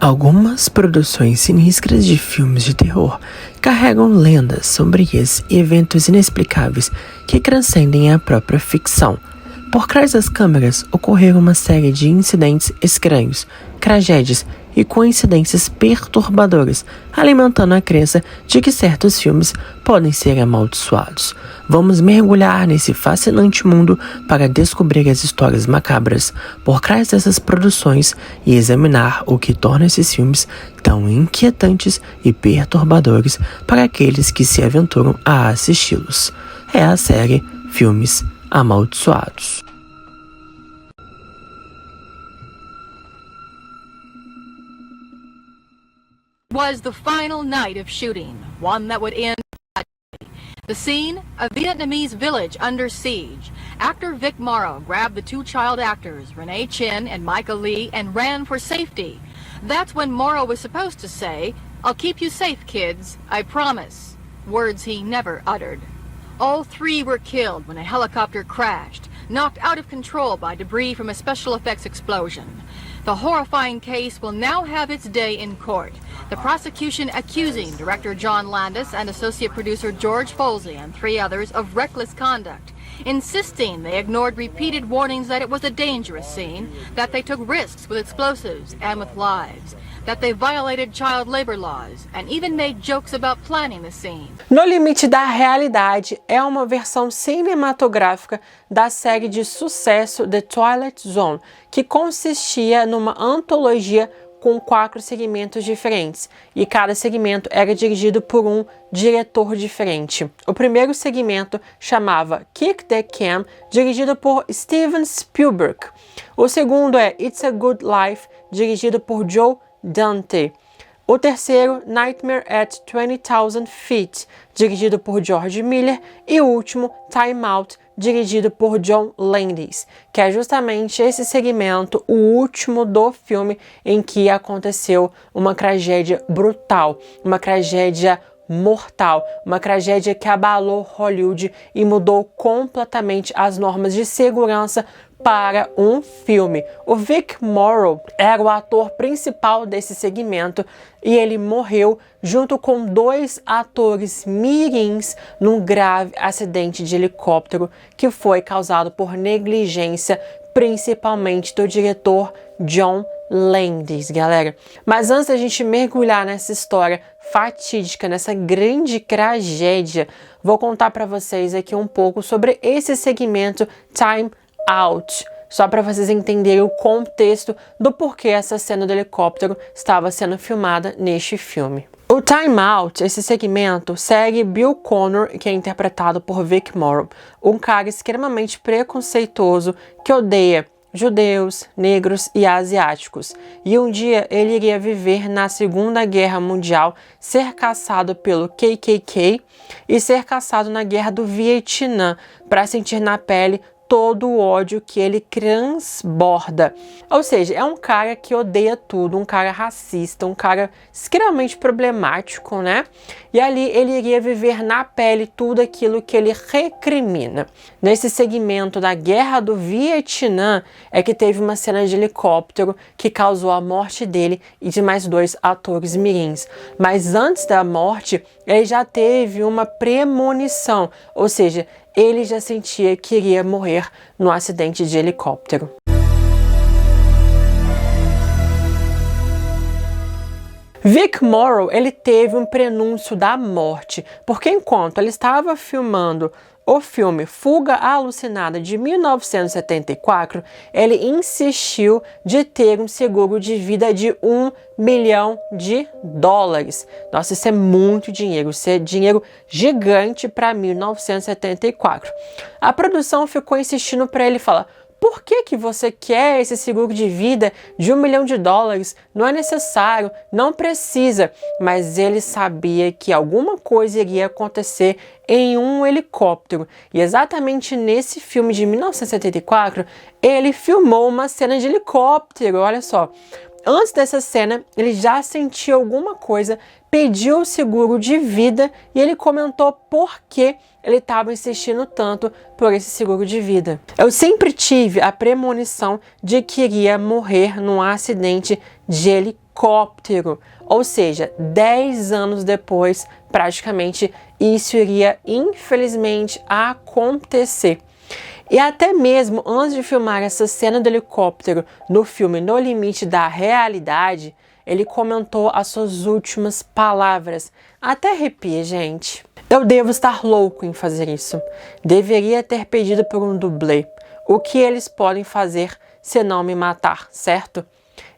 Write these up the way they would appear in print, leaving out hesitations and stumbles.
Algumas produções sinistras de filmes de terror carregam lendas sombrias e eventos inexplicáveis que transcendem a própria ficção. Por trás das câmeras ocorreram uma série de incidentes estranhos, tragédias e coincidências perturbadoras, alimentando a crença de que certos filmes podem ser amaldiçoados. Vamos mergulhar nesse fascinante mundo para descobrir as histórias macabras por trás dessas produções e examinar o que torna esses filmes tão inquietantes e perturbadores para aqueles que se aventuram a assisti-los. É a série Filmes Amaldiçoados. Was the final night of shooting, one that would end tragically. The scene, a Vietnamese village under siege. Actor Vic Morrow grabbed the two child actors, Renee Chin and Micah Lee, and ran for safety. That's when Morrow was supposed to say, "I'll keep you safe, kids, I promise," words he never uttered. All three were killed when a helicopter crashed, knocked out of control by debris from a special effects explosion. The horrifying case will now have its day in court. The prosecution accusing director John Landis and associate producer George Folsey and three others of reckless conduct, insisting they ignored repeated warnings that it was a dangerous scene, that they took risks with explosives and with lives, that they violated child labor laws, and even made jokes about planning the scene. No Limite da Realidade é uma versão cinematográfica da série de sucesso The Twilight Zone, que consistia numa antologia com 4 segmentos diferentes, e cada segmento era dirigido por um diretor diferente. O primeiro segmento chamava Kick the Can, dirigido por Steven Spielberg. O segundo é It's a Good Life, dirigido por Joe Dante. O terceiro, Nightmare at 20,000 Feet, dirigido por George Miller. E o último, Time Out, dirigido por John Landis, que é justamente esse segmento, o último do filme em que aconteceu uma tragédia brutal, uma tragédia mortal, uma tragédia que abalou Hollywood e mudou completamente as normas de segurança para um filme. O Vic Morrow era o ator principal desse segmento e ele morreu junto com 2 atores mirins num grave acidente de helicóptero que foi causado por negligência, principalmente do diretor John Landis, galera. Mas antes da gente mergulhar nessa história fatídica, nessa grande tragédia, vou contar para vocês aqui um pouco sobre esse segmento Time Out, só para vocês entenderem o contexto do porquê essa cena do helicóptero estava sendo filmada neste filme. O Time Out, esse segmento, segue Bill Connor, que é interpretado por Vic Morrow, um cara extremamente preconceituoso que odeia judeus, negros e asiáticos. E um dia ele iria viver na Segunda Guerra Mundial, ser caçado pelo KKK e ser caçado na Guerra do Vietnã, para sentir na pele todo o ódio que ele transborda. Ou seja, é um cara que odeia tudo, um cara racista, um cara extremamente problemático, né? E ali ele iria viver na pele tudo aquilo que ele recrimina. Nesse segmento da Guerra do Vietnã é que teve uma cena de helicóptero que causou a morte dele e de mais 2 atores mirins. Mas antes da morte, ele já teve uma premonição, ou seja, ele já sentia que iria morrer no acidente de helicóptero. Vic Morrow, ele teve um prenúncio da morte, porque enquanto ele estava filmando o filme Fuga Alucinada de 1974, ele insistiu de ter um seguro de vida de $1 milhão. Nossa, isso é muito dinheiro, isso é dinheiro gigante para 1974. A produção ficou insistindo para ele falar: por que você quer esse seguro de vida de $1 milhão? Não é necessário, não precisa. Mas ele sabia que alguma coisa iria acontecer em um helicóptero. E exatamente nesse filme de 1974, ele filmou uma cena de helicóptero, olha só. Antes dessa cena, ele já sentiu alguma coisa, pediu o seguro de vida e ele comentou por que ele estava insistindo tanto por esse seguro de vida. Eu sempre tive a premonição de que iria morrer num acidente de helicóptero. Ou seja, 10 anos depois, praticamente, isso iria infelizmente acontecer. E até mesmo antes de filmar essa cena do helicóptero no filme No Limite da Realidade, ele comentou as suas últimas palavras. Até arrepia, gente. Eu devo estar louco em fazer isso. Deveria ter pedido por um dublê. O que eles podem fazer se não me matar, certo?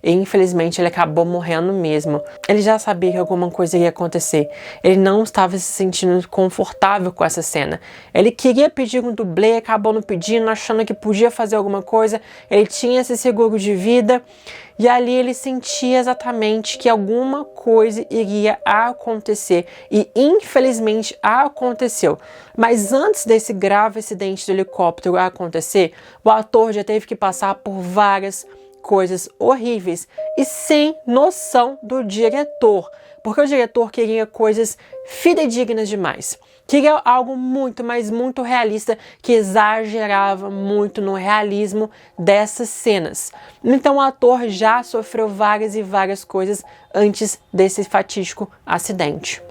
E infelizmente ele acabou morrendo mesmo. Ele já sabia que alguma coisa ia acontecer. Ele não estava se sentindo confortável com essa cena. Ele queria pedir um dublê, acabou não pedindo, achando que podia fazer alguma coisa. Ele tinha esse seguro de vida. E ali ele sentia exatamente que alguma coisa iria acontecer. E infelizmente aconteceu. Mas antes desse grave acidente do helicóptero acontecer, o ator já teve que passar por várias coisas horríveis e sem noção do diretor, porque o diretor queria coisas fidedignas demais. Queria algo muito, mas muito realista, que exagerava muito no realismo dessas cenas. Então o ator já sofreu várias e várias coisas antes desse fatídico acidente.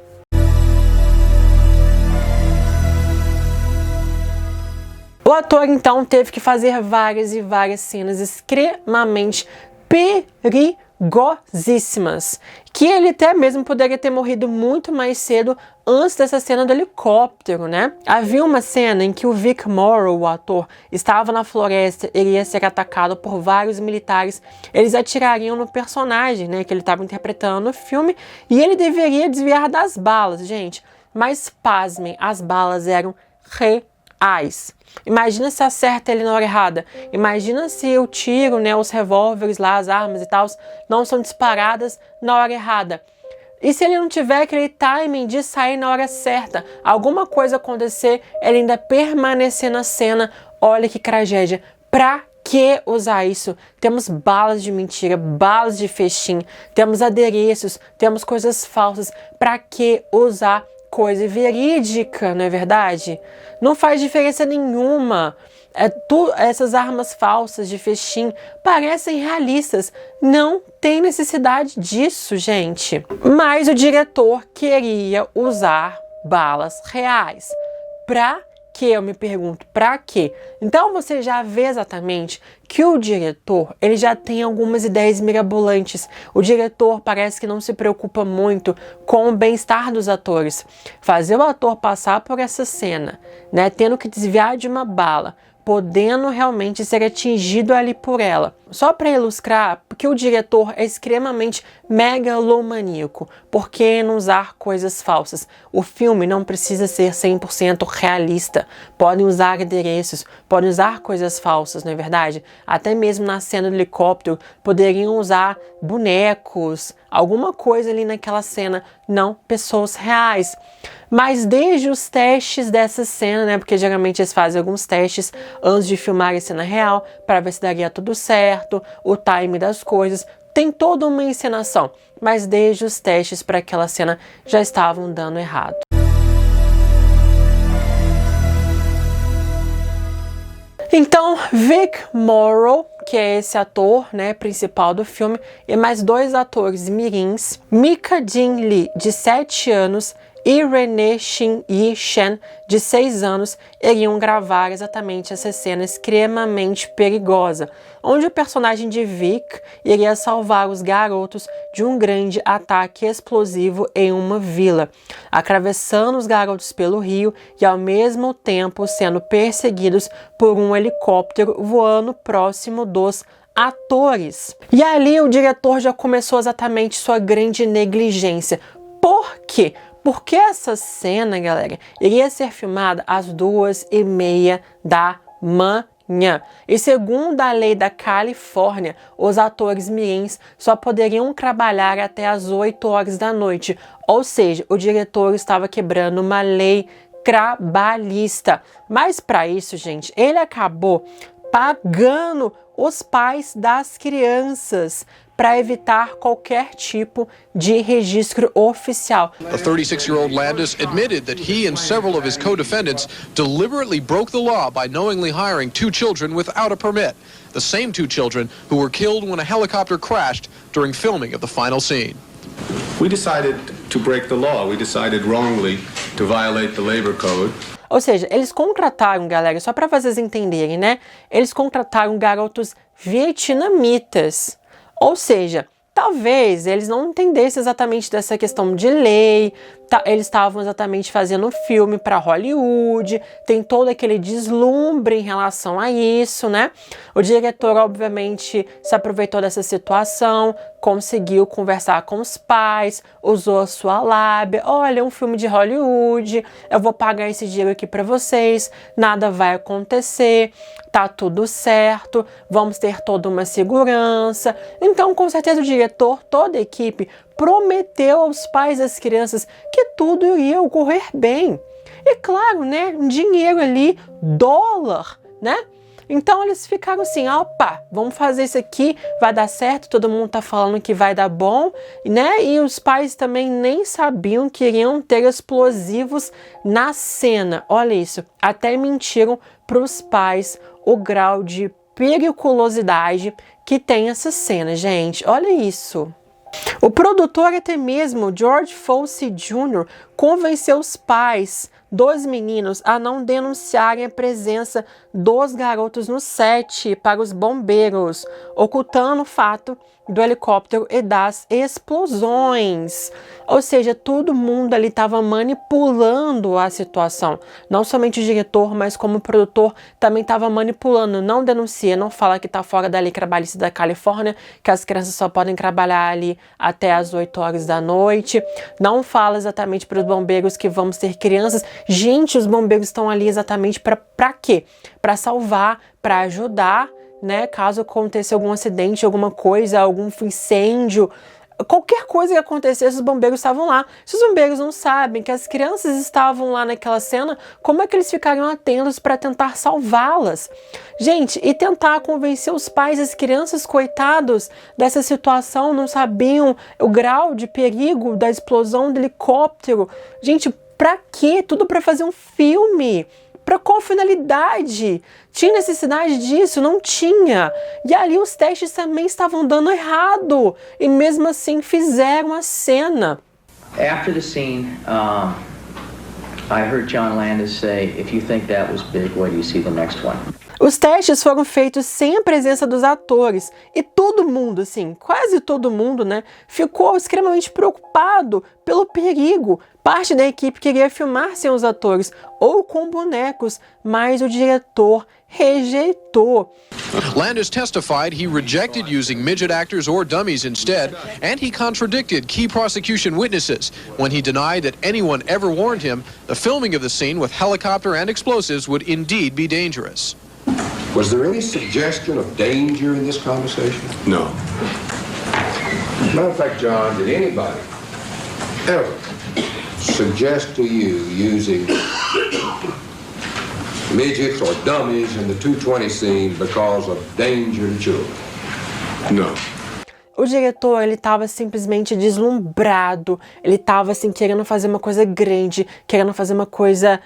O ator, então, teve que fazer várias e várias cenas extremamente perigosíssimas, que ele até mesmo poderia ter morrido muito mais cedo antes dessa cena do helicóptero, né? Havia uma cena em que o Vic Morrow, o ator, estava na floresta, ele ia ser atacado por vários militares, eles atirariam no personagem, né, que ele estava interpretando no filme, e ele deveria desviar das balas, gente. Mas pasmem, as balas eram reais. Imagina se acerta ele na hora errada. Imagina se o tiro, né, os revólveres lá, as armas e tal, não são disparadas na hora errada. E se ele não tiver aquele timing de sair na hora certa, alguma coisa acontecer, ele ainda permanecer na cena, olha que tragédia. Pra que usar isso? Temos balas de mentira, balas de festim, temos adereços, temos coisas falsas. Pra que usar coisa verídica, não é verdade? Não faz diferença nenhuma. Essas armas falsas de festim parecem realistas. Não tem necessidade disso, gente. Mas o diretor queria usar balas reais. Pra quê? Eu me pergunto, pra quê? Então você já vê exatamente que o diretor, ele já tem algumas ideias mirabolantes. O diretor parece que não se preocupa muito com o bem-estar dos atores. Fazer o ator passar por essa cena, né, tendo que desviar de uma bala, podendo realmente ser atingido ali por ela. Só para ilustrar, porque o diretor é extremamente megalomaníaco. Por que não usar coisas falsas? O filme não precisa ser 100% realista. Podem usar adereços, podem usar coisas falsas, não é verdade? Até mesmo na cena do helicóptero, poderiam usar bonecos, alguma coisa ali naquela cena, não pessoas reais. Mas desde os testes dessa cena, né, porque geralmente eles fazem alguns testes antes de filmar a cena real, para ver se daria tudo certo, o time das coisas, tem toda uma encenação, mas desde os testes para aquela cena já estavam dando errado. Então, Vic Morrow, que é esse ator, né, principal do filme, e mais dois atores mirins, Mika Jin Lee, de 7 anos, e Renee Shin-Yi Shen, de 6 anos, iriam gravar exatamente essa cena extremamente perigosa, onde o personagem de Vic iria salvar os garotos de um grande ataque explosivo em uma vila, atravessando os garotos pelo rio e ao mesmo tempo sendo perseguidos por um helicóptero voando próximo dos atores. E ali o diretor já começou exatamente sua grande negligência. Por quê? Porque essa cena, galera, iria ser filmada às 2h30 da manhã. E segundo a lei da Califórnia, os atores mirins só poderiam trabalhar até às 8 horas da noite. Ou seja, o diretor estava quebrando uma lei trabalhista. Mas para isso, gente, ele acabou pagando os pais das crianças para evitar qualquer tipo de registro oficial. The 36-year-old Landis admitted that he and several of his co-defendants deliberately broke the law by knowingly hiring 2 children without a permit, the same 2 children who were killed when a helicopter crashed during filming of the final scene. We decided to break the law. We decided wrongly to violate the labor code. Ou seja, eles contrataram, galera, só para vocês entenderem, né? Eles contrataram garotos vietnamitas. Ou seja, talvez eles não entendessem exatamente dessa questão de lei, eles estavam exatamente fazendo filme para Hollywood, tem todo aquele deslumbre em relação a isso, né? O diretor, obviamente, se aproveitou dessa situação, conseguiu conversar com os pais, usou a sua lábia, olha, um filme de Hollywood, eu vou pagar esse dinheiro aqui para vocês, nada vai acontecer, tá tudo certo, vamos ter toda uma segurança. Então, com certeza, o diretor, toda a equipe, prometeu aos pais das crianças que tudo iria ocorrer bem. E claro, né, dinheiro ali, dólar, né? Então eles ficaram assim, opa, vamos fazer isso aqui, vai dar certo, todo mundo tá falando que vai dar bom, né? E os pais também nem sabiam que iriam ter explosivos na cena. Olha isso, até mentiram para os pais o grau de periculosidade que tem essa cena, gente. Olha isso. O produtor, até mesmo George Fosse Jr., convenceu os pais dos meninos a não denunciarem a presença dos garotos no set para os bombeiros, ocultando o fato do helicóptero e das explosões. Ou seja, todo mundo ali estava manipulando a situação. Não somente o diretor, mas como o produtor também estava manipulando. Não denuncia, não fala que está fora da lei trabalhista da Califórnia, que as crianças só podem trabalhar ali até as 8 horas da noite. Não fala exatamente para os bombeiros que vamos ter crianças. Gente, os bombeiros estão ali exatamente para quê? Para salvar, para ajudar, né? Caso aconteça algum acidente, alguma coisa, algum incêndio, qualquer coisa que acontecesse, os bombeiros estavam lá. Se os bombeiros não sabem que as crianças estavam lá naquela cena, como é que eles ficariam atentos para tentar salvá-las? Gente, e tentar convencer os pais das crianças, coitados, dessa situação, não sabiam o grau de perigo da explosão do helicóptero. Gente, pra quê? Tudo para fazer um filme. Para qual finalidade? Tinha necessidade disso? Não tinha. E ali os testes também estavam dando errado. E mesmo assim fizeram a cena. After the scene, I heard John Landis say, if you think that was big, wait till you see the next one. Os testes foram feitos sem a presença dos atores e todo mundo, assim, quase todo mundo, né, ficou extremamente preocupado pelo perigo. Parte da equipe queria filmar sem os atores ou com bonecos, mas o diretor rejeitou. Landis testified he rejected using midget actors or dummies instead, and he contradicted key prosecution witnesses when he denied that anyone ever warned him the filming of the scene with helicopter and explosives would indeed be dangerous. Was there any suggestion of danger in this conversation? No. Matter of fact, John, did anybody ever suggest to you using midgets or dummies in the 220 scene because of danger to children? No. O diretor, ele estava simplesmente deslumbrado, ele estava assim querendo fazer uma coisa grande, querendo fazer uma coisa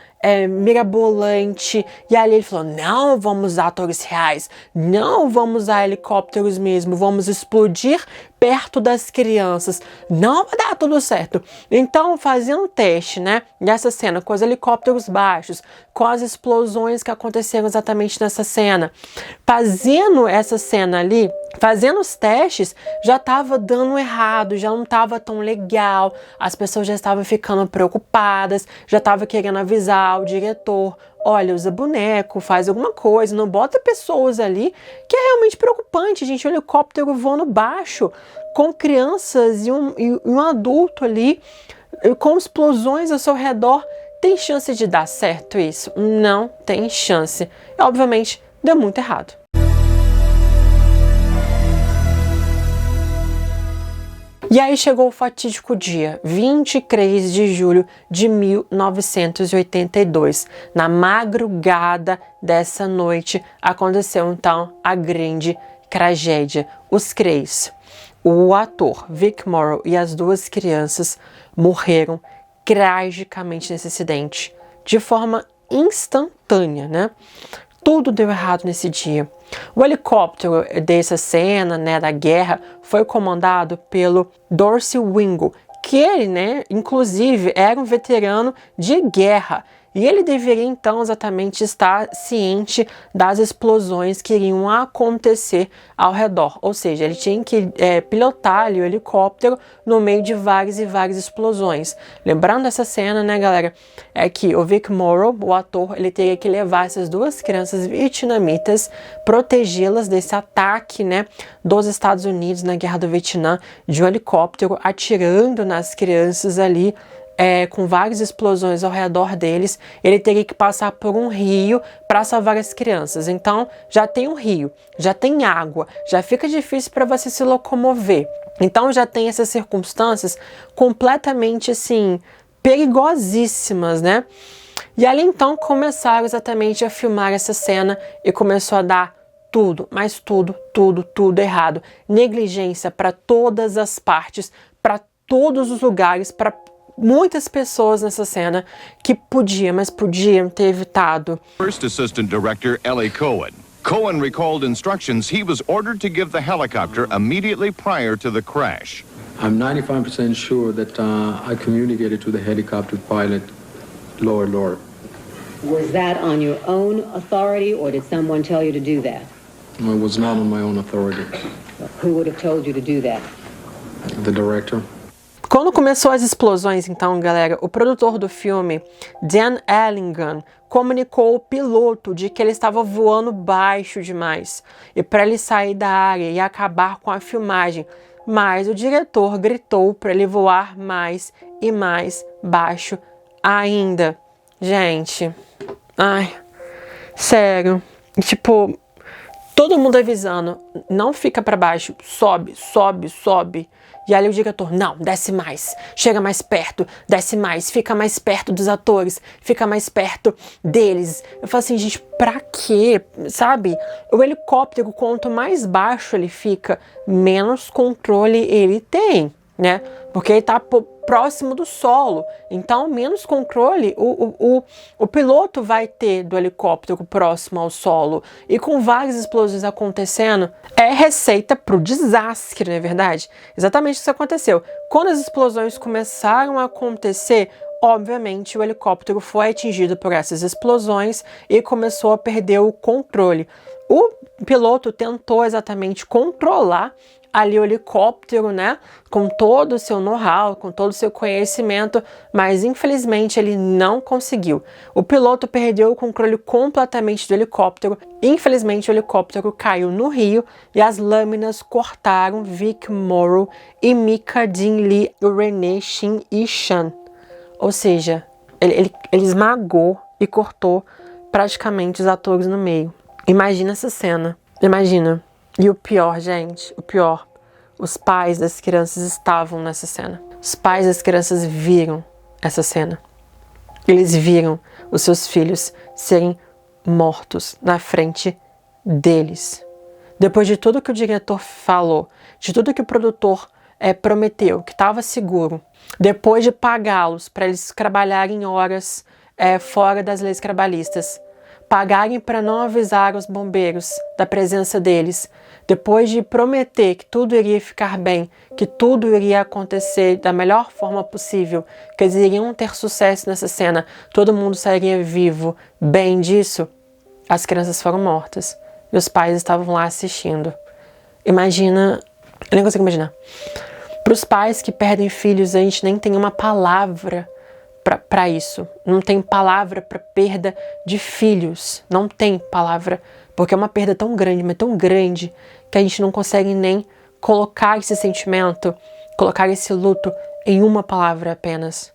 mirabolante, e ali ele falou, não vamos usar atores reais, não vamos usar helicópteros mesmo, vamos explodir perto das crianças, não vai dar tudo certo. Então, fazendo um teste, né, nessa cena, com os helicópteros baixos, com as explosões que aconteceram exatamente nessa cena, fazendo essa cena ali, fazendo os testes, já estava dando errado, já não estava tão legal, as pessoas já estavam ficando preocupadas, já estavam querendo avisar o diretor, olha, usa boneco, faz alguma coisa, não bota pessoas ali, que é realmente preocupante, gente, o helicóptero voando baixo, com crianças e um adulto ali, com explosões ao seu redor, tem chance de dar certo isso? Não tem chance. E, obviamente, deu muito errado. E aí chegou o fatídico dia, 23 de julho de 1982. Na madrugada dessa noite, aconteceu então a grande tragédia. Os Krays. o ator Vic Morrow e as duas crianças morreram tragicamente nesse acidente, de forma instantânea, né? Tudo deu errado nesse dia. O helicóptero dessa cena, né, da guerra, foi comandado pelo Dorsey Wingo, que ele, né, inclusive, era um veterano de guerra. E ele deveria, então, exatamente estar ciente das explosões que iriam acontecer ao redor. Ou seja, ele tinha que pilotar ali o helicóptero no meio de várias e várias explosões. Lembrando dessa cena, né, galera, é que o Vic Morrow, o ator, ele teria que levar essas duas crianças vietnamitas, protegê-las desse ataque, né, dos Estados Unidos na Guerra do Vietnã, de um helicóptero atirando nas crianças ali, com várias explosões ao redor deles. Ele teria que passar por um rio para salvar as crianças. Então, já tem um rio, já tem água, já fica difícil para você se locomover. Então, já tem essas circunstâncias completamente, assim, perigosíssimas, né? E ali, então, começaram exatamente a filmar essa cena e começou a dar tudo, mas tudo errado. Negligência para todas as partes, para todos os lugares, para muitas pessoas nessa cena que podiam ter evitado. First Assistant Director Ellie Cohen. Cohen recalled instructions he was ordered to give the helicopter immediately prior to the crash. I'm 95% sure that I communicated to the helicopter pilot, lower. Was that on your own authority, or did someone tell you to do that? It was not on my own authority. Who would have told you to do that? The director. Quando começou as explosões, então, galera, o produtor do filme, Dan Allingham, comunicou ao piloto de que ele estava voando baixo demais e para ele sair da área e acabar com a filmagem, mas o diretor gritou para ele voar mais e mais baixo ainda. Gente, ai, sério, tipo, todo mundo avisando, não fica para baixo, sobe. E ali o diretor, não, desce mais, chega mais perto, desce mais, fica mais perto dos atores, fica mais perto deles. Eu falo assim, gente, pra quê? Sabe? O helicóptero, quanto mais baixo ele fica, menos controle ele tem, né? Porque ele tá próximo do solo, então menos controle o piloto vai ter do helicóptero próximo ao solo. E com várias explosões acontecendo, é receita pro desastre, não é verdade? Exatamente isso aconteceu. Quando as explosões começaram a acontecer, obviamente o helicóptero foi atingido por essas explosões e começou a perder o controle. O piloto tentou exatamente controlar ali o helicóptero, né, com todo o seu know-how, com todo o seu conhecimento, mas infelizmente ele não conseguiu. O piloto perdeu o controle completamente do helicóptero. Infelizmente o helicóptero caiu no rio e as lâminas cortaram Vic Morrow e Mika Dean Lee, o Renee Shin Ishan. Ou seja, ele esmagou e cortou praticamente os atores no meio. Imagina essa cena, imagina. E o pior, gente, os pais das crianças estavam nessa cena. Os pais das crianças viram essa cena. Eles viram os seus filhos serem mortos na frente deles. Depois de tudo que o diretor falou, de tudo que o produtor prometeu, que estava seguro, depois de pagá-los para eles trabalharem horas fora das leis trabalhistas, pagarem para não avisar os bombeiros da presença deles, depois de prometer que tudo iria ficar bem, que tudo iria acontecer da melhor forma possível, que eles iriam ter sucesso nessa cena, todo mundo sairia vivo, bem disso, as crianças foram mortas e os pais estavam lá assistindo. Imagina, eu nem consigo imaginar. Para os pais que perdem filhos, a gente nem tem uma palavra para isso. Não tem palavra para perda de filhos. Não tem palavra, porque é uma perda tão grande, mas tão grande, que a gente não consegue nem colocar esse sentimento, colocar esse luto em uma palavra apenas.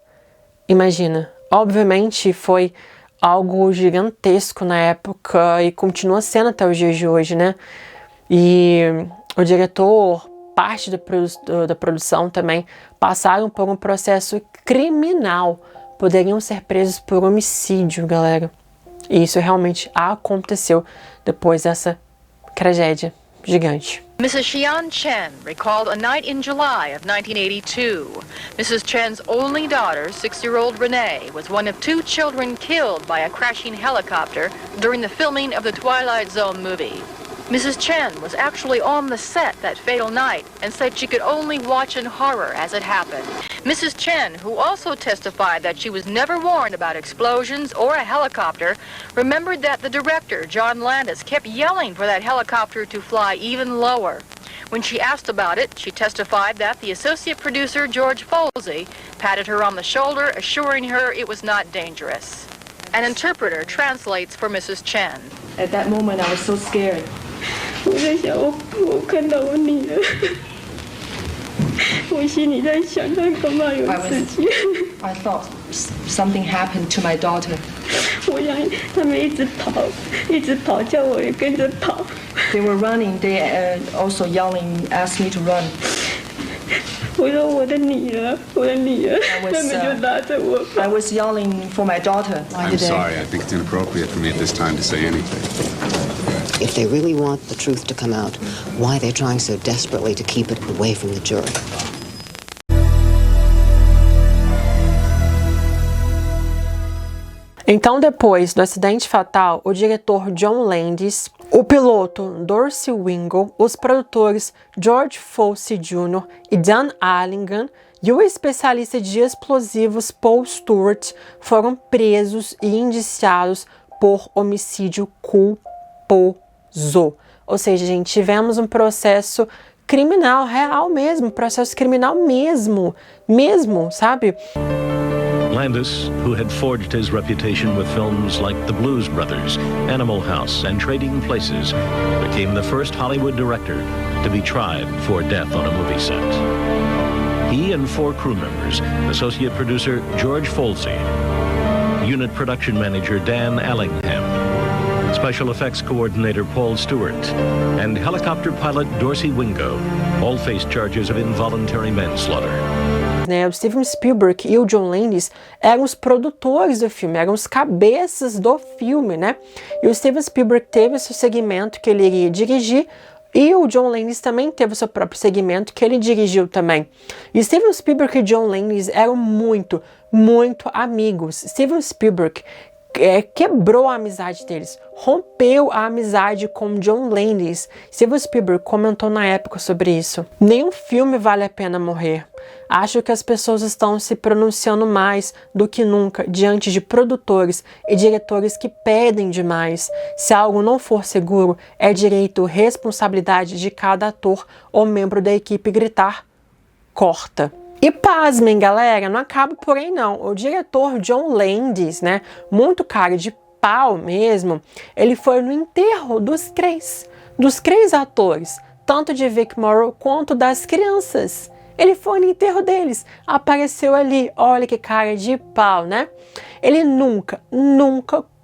Imagina. Obviamente foi algo gigantesco na época e continua sendo até os dias de hoje, né? E o diretor, parte da produção também, passaram por um processo criminal. Poderiam ser presos por homicídio, galera. E isso realmente aconteceu depois dessa tragédia gigante. Mrs. Xian Chen recalled a night in July of 1982. Mrs. Chen's only daughter, 6-year-old Renee, was one of 2 children killed by a crashing helicopter during the filming of the Twilight Zone movie. Mrs. Chen was actually on the set that fatal night and said she could only watch in horror as it happened. Mrs. Chen, who also testified that she was never warned about explosions or a helicopter, remembered that the director, John Landis, kept yelling for that helicopter to fly even lower. When she asked about it, she testified that the associate producer, George Folsey, patted her on the shoulder, assuring her it was not dangerous. An interpreter translates for Mrs. Chen. At that moment, I was so scared. I thought something happened to my daughter. They were running, they also yelling, asked me to run. I was yelling for my daughter. I'm sorry, I think it's inappropriate for me at this time to say anything. If they really want the truth to come out, why they're trying so desperately to keep it away from the jury. Então, depois do acidente fatal, o diretor John Landis, o piloto Dorsey Wingo, os produtores George Folsey Jr. e Dan Allingham e o especialista de explosivos Paul Stewart foram presos e indiciados por homicídio culposo. Ou seja, gente, tivemos um processo criminal real mesmo, processo criminal mesmo, sabe? Landis, who had forged his reputation with films like The Blues Brothers, Animal House, and Trading Places, became the first Hollywood director to be tried for death on a movie set. He and 4 crew members, associate producer George Folsey, unit production manager Dan Allingham, special effects coordinator Paul Stewart, and helicopter pilot Dorsey Wingo, all faced charges of involuntary manslaughter. O Steven Spielberg e o John Landis eram os produtores do filme, eram os cabeças do filme, né? E o Steven Spielberg teve seu segmento que ele iria dirigir, e o John Landis também teve o seu próprio segmento que ele dirigiu também. E Steven Spielberg e John Landis eram muito amigos. Steven Spielberg quebrou a amizade deles, rompeu a amizade com John Landis. Steven Spielberg comentou na época sobre isso. Nenhum filme vale a pena morrer. Acho que as pessoas estão se pronunciando mais do que nunca diante de produtores e diretores que pedem demais. Se algo não for seguro, é direito, responsabilidade de cada ator ou membro da equipe gritar: corta. E pasmem, galera, não acaba por aí não. O diretor John Landis, né, muito cara de pau mesmo, ele foi no enterro dos três atores, tanto de Vic Morrow quanto das crianças. Ele foi no enterro deles, apareceu ali, olha que cara de pau, né? Ele nunca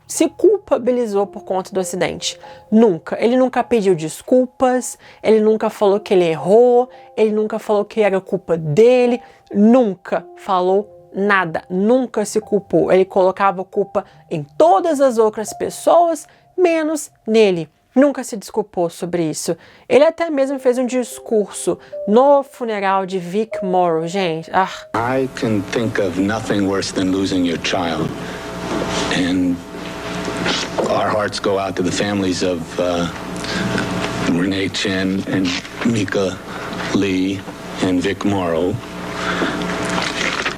se culpabilizou por conta do acidente. Nunca. Ele nunca pediu desculpas, ele nunca falou que ele errou, ele nunca falou que era culpa dele, nunca falou nada, nunca se culpou. Ele colocava a culpa em todas as outras pessoas, menos nele. Nunca se desculpou sobre isso. Ele até mesmo fez um discurso no funeral de Vic Morrow, gente. I can think of nothing worse than losing your child. And our hearts go out to the families of Renee Chen and Mika Lee and Vic Morrow.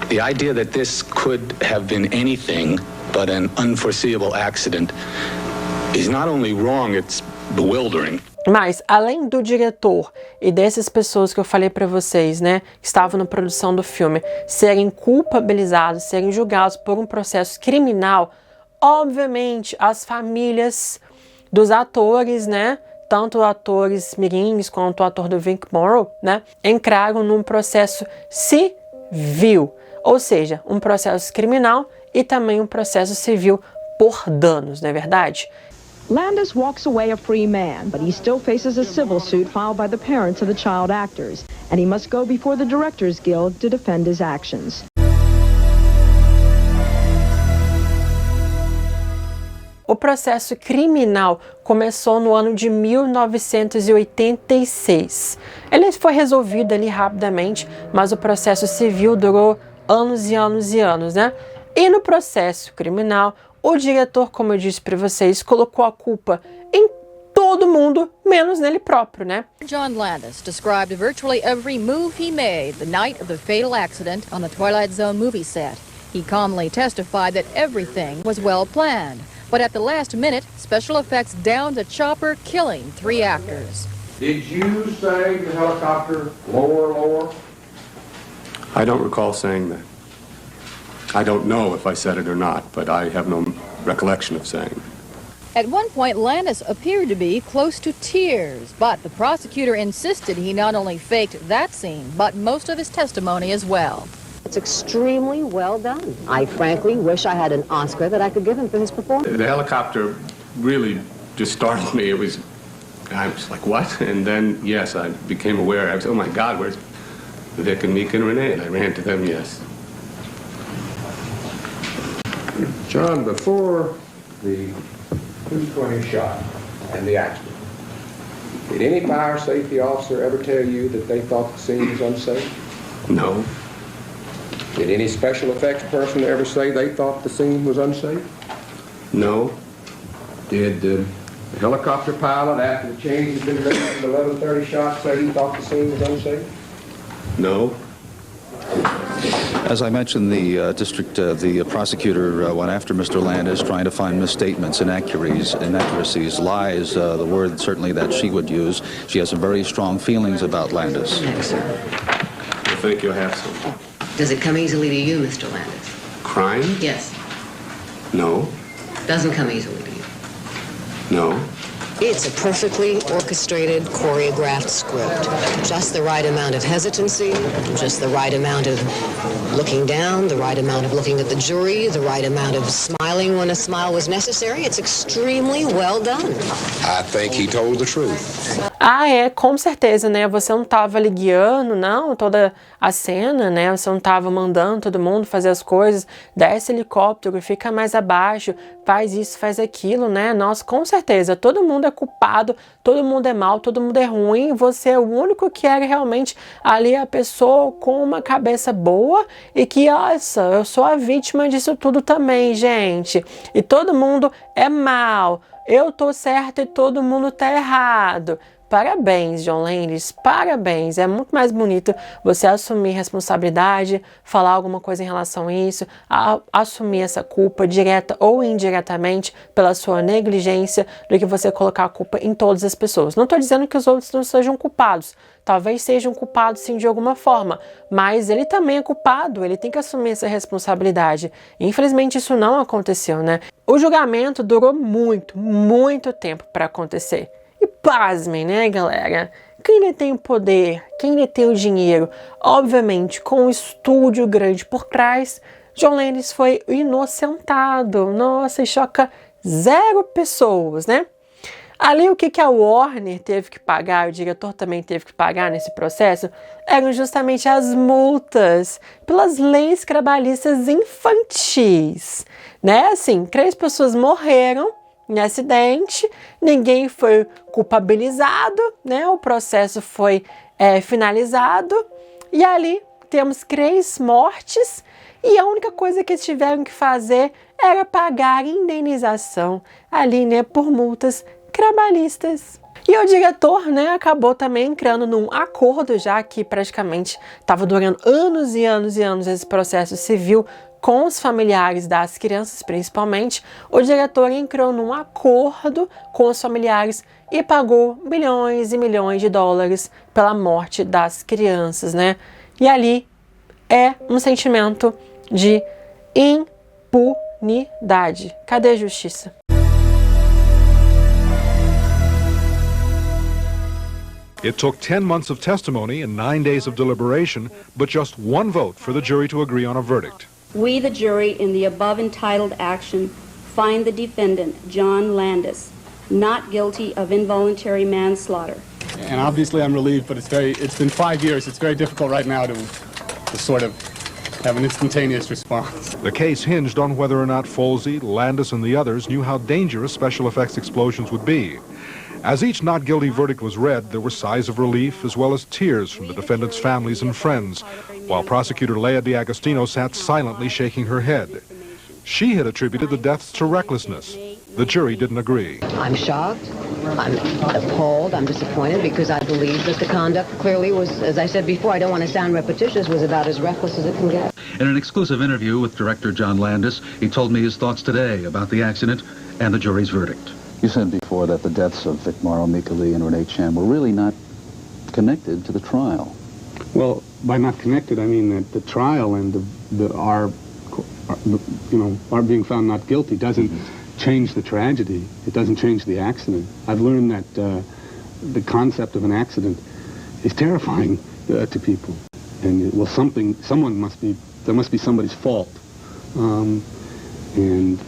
The idea that this could have been anything but an unforeseeable accident is not only wrong, it's bewildering. Mas, além do diretor e dessas pessoas que eu falei pra vocês, né, que estavam na produção do filme, serem culpabilizados, serem julgados por um processo criminal, obviamente, as famílias dos atores, né, tanto atores mirins quanto o ator do Vic Morrow, né, entraram num processo civil, ou seja, um processo criminal e também um processo civil por danos, não é verdade? Landis walks away a free man, but he still faces a civil suit filed by the parents of the child actors, and he must go before the Directors Guild to defend his actions. O processo criminal começou no ano de 1986. Ele foi resolvido ali rapidamente, mas o processo civil durou anos e anos e anos, né? E no processo criminal, o diretor, como eu disse para vocês, colocou a culpa em todo mundo, menos nele próprio, né? John Landis described virtually every move he made the night of the fatal accident on the Twilight Zone movie set. He calmly testified that everything was well planned, but at the last minute, special effects downed a chopper, killing 3 actors. Did you say the helicopter lower, lower? I don't recall saying that. I don't know if I said it or not, but I have no recollection of saying it. At one point, Landis appeared to be close to tears, but the prosecutor insisted he not only faked that scene, but most of his testimony as well. It's extremely well done. I frankly wish I had an Oscar that I could give him for his performance. The helicopter really just startled me. I was like, what? And then, yes, I became aware. I was, oh my God, where's Vic and Mika and Renee? And I ran to them, yes. John, before the 220 shot and the accident, did any fire safety officer ever tell you that they thought the scene was unsafe? No. Did any special effects person ever say they thought the scene was unsafe? No. Did the helicopter pilot, after the change had been made from the 11:30 shot, say he thought the scene was unsafe? No. As I mentioned, the prosecutor went after Mr. Landis, trying to find misstatements, inaccuracies, lies, the word certainly that she would use. She has some very strong feelings about Landis. Thanks, sir. I think you'll have some. Does it come easily to you, Mr. Landis? Crying? Yes. No. Doesn't come easily to you. No. It's a perfectly orchestrated, choreographed script. Just the right amount of hesitancy, just the right amount of looking down, the right amount of looking at the jury, the right amount of smiling when a smile was necessary. It's extremely well done. I think he told the truth. Com certeza, né? Você não tava ali guiando, não, toda a cena, né? Você não tava mandando todo mundo fazer as coisas, desce helicóptero, fica mais abaixo, faz isso, faz aquilo, né? Nossa, com certeza, todo mundo é culpado, todo mundo é mal, todo mundo é ruim, você é o único que era realmente ali a pessoa com uma cabeça boa e que, nossa, eu sou a vítima disso tudo também, gente. E todo mundo é mal, eu tô certo e todo mundo tá errado. Parabéns, John Landis, parabéns. É muito mais bonito você assumir responsabilidade, falar alguma coisa em relação a isso, assumir essa culpa direta ou indiretamente pela sua negligência, do que você colocar a culpa em todas as pessoas. Não estou dizendo que os outros não sejam culpados. Talvez sejam culpados sim de alguma forma, mas ele também é culpado, ele tem que assumir essa responsabilidade. Infelizmente isso não aconteceu, né? O julgamento durou muito tempo para acontecer. E pasmem, né, galera? Quem detém o poder, quem detém o dinheiro, obviamente com um estúdio grande por trás, John Landis foi inocentado. Nossa, e choca 0 pessoas, né? Ali o que a Warner teve que pagar, o diretor também teve que pagar nesse processo, eram justamente as multas pelas leis trabalhistas infantis, né? Assim, 3 pessoas morreram em acidente, ninguém foi culpabilizado, né? O processo foi finalizado e ali temos 3 mortes e a única coisa que eles tiveram que fazer era pagar indenização ali, né, por multas trabalhistas. E o diretor, né, acabou também entrando num acordo, já que praticamente estava durando anos e anos e anos esse processo civil com os familiares das crianças, principalmente. O diretor entrou num acordo com os familiares e pagou milhões e milhões de dólares pela morte das crianças, né? E ali é um sentimento de impunidade. Cadê a justiça? It took 10 months of testimony and 9 days of deliberation, but just 1 vote for the jury to agree on a verdict. We, the jury, in the above entitled action, find the defendant, John Landis, not guilty of involuntary manslaughter. And obviously I'm relieved, but it's been 5 years. It's very difficult right now to sort of have an instantaneous response. The case hinged on whether or not Folsey, Landis, and the others knew how dangerous special effects explosions would be. As each not guilty verdict was read, there were sighs of relief as well as tears from the defendants' families and friends, while prosecutor Leah D'Agostino sat silently shaking her head. She had attributed the deaths to recklessness. The jury didn't agree. I'm shocked, I'm appalled, I'm disappointed because I believe that the conduct clearly was, as I said before, I don't want to sound repetitious, was about as reckless as it can get. In an exclusive interview with director John Landis, he told me his thoughts today about the accident and the jury's verdict. You said before that the deaths of Vic Morrow, Mika Lee, and Renee Chan were really not connected to the trial. Well, by not connected, I mean that the trial and our being found not guilty doesn't change the tragedy. It doesn't change the accident. I've learned that the concept of an accident is terrifying to people, and there must be somebody's fault, and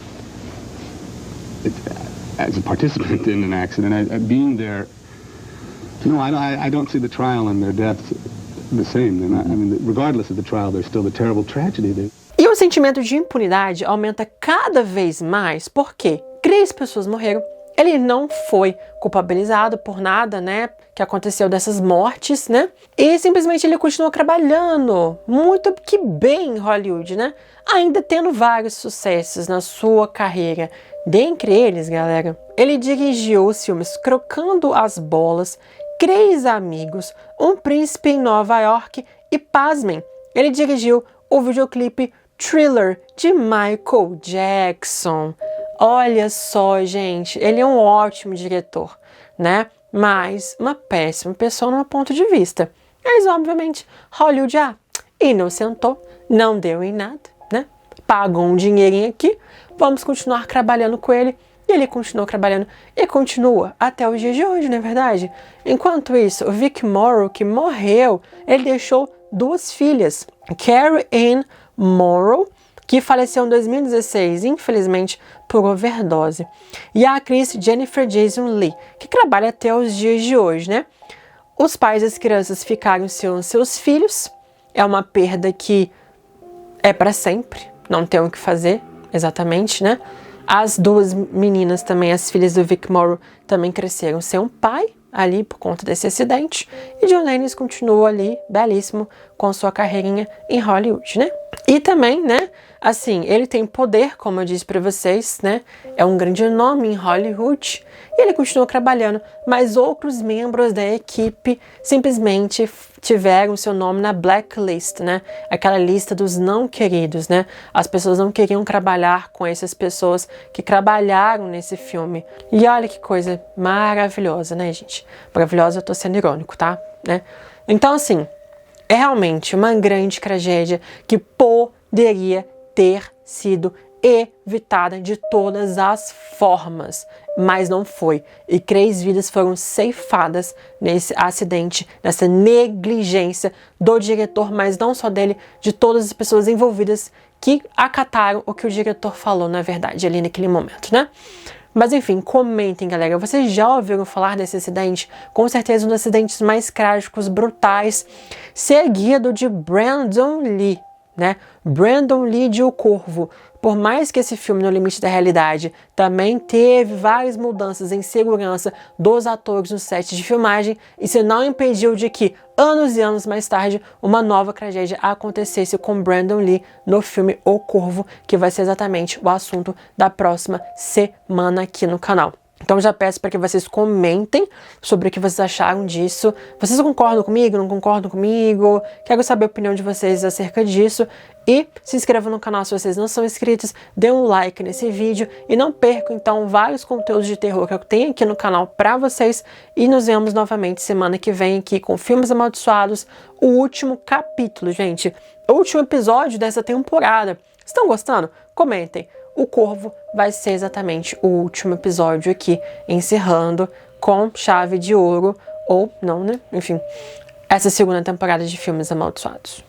as a participant in an accident, being there, I don't see the trial and their deaths the same. And I mean, regardless of the trial, there's still the terrible tragedy there. E o sentimento de impunidade aumenta cada vez mais porque 3 pessoas morreram. Ele não foi culpabilizado por nada, né, que aconteceu dessas mortes, né? E simplesmente ele continuou trabalhando muito que bem em Hollywood, né? Ainda tendo vários sucessos na sua carreira. Dentre eles, galera, ele dirigiu os filmes Crocando as Bolas, 3 Amigos, Um Príncipe em Nova York e, pasmem, ele dirigiu o videoclipe Thriller de Michael Jackson. Olha só, gente, ele é um ótimo diretor, né? Mas uma péssima pessoa no meu ponto de vista. Mas, obviamente, Hollywood inocentou, não deu em nada, né? Pagou um dinheirinho aqui, vamos continuar trabalhando com ele. E ele continuou trabalhando e continua até os dias de hoje, não é verdade? Enquanto isso, o Vic Morrow, que morreu, ele deixou 2 filhas. Carrie Ann Morrow, que faleceu em 2016, infelizmente, por overdose. E a atriz Jennifer Jason Leigh, que trabalha até os dias de hoje, né? Os pais das crianças ficaram sem seus filhos. É uma perda que é para sempre, não tem o que fazer, exatamente, né? As 2 meninas também, as filhas do Vic Morrow, também cresceram sem um pai ali por conta desse acidente. E John Landis continuou ali, belíssimo, com sua carreirinha em Hollywood, né? E também, né, assim, ele tem poder, como eu disse pra vocês, né? É um grande nome em Hollywood. E ele continuou trabalhando, mas outros membros da equipe simplesmente tiveram seu nome na blacklist, né? Aquela lista dos não queridos, né? As pessoas não queriam trabalhar com essas pessoas que trabalharam nesse filme. E olha que coisa maravilhosa, né, gente? Maravilhosa, eu tô sendo irônico, tá? Né? Então, assim, é realmente uma grande tragédia que poderia ter sido evitada de todas as formas, mas não foi. E 3 vidas foram ceifadas nesse acidente, nessa negligência do diretor, mas não só dele, de todas as pessoas envolvidas que acataram o que o diretor falou, na verdade, ali naquele momento, né? Mas enfim, comentem, galera. Vocês já ouviram falar desse acidente? Com certeza um dos acidentes mais trágicos, brutais, seguido de Brandon Lee, né? Brandon Lee de O Corvo. Por mais que esse filme, No Limite da Realidade, também teve várias mudanças em segurança dos atores no set de filmagem, isso não impediu de que, anos e anos mais tarde, uma nova tragédia acontecesse com Brandon Lee no filme O Corvo, que vai ser exatamente o assunto da próxima semana aqui no canal. Então já peço para que vocês comentem sobre o que vocês acharam disso. Vocês concordam comigo? Não concordam comigo? Quero saber a opinião de vocês acerca disso. E se inscrevam no canal se vocês não são inscritos. Dê um like nesse vídeo. E não percam, então, vários conteúdos de terror que eu tenho aqui no canal para vocês. E nos vemos novamente semana que vem aqui com Filmes Amaldiçoados. O último capítulo, gente. O último episódio dessa temporada. Estão gostando? Comentem. O Corvo vai ser exatamente o último episódio aqui, encerrando com chave de ouro, ou não, né? Enfim, essa segunda temporada de Filmes Amaldiçoados.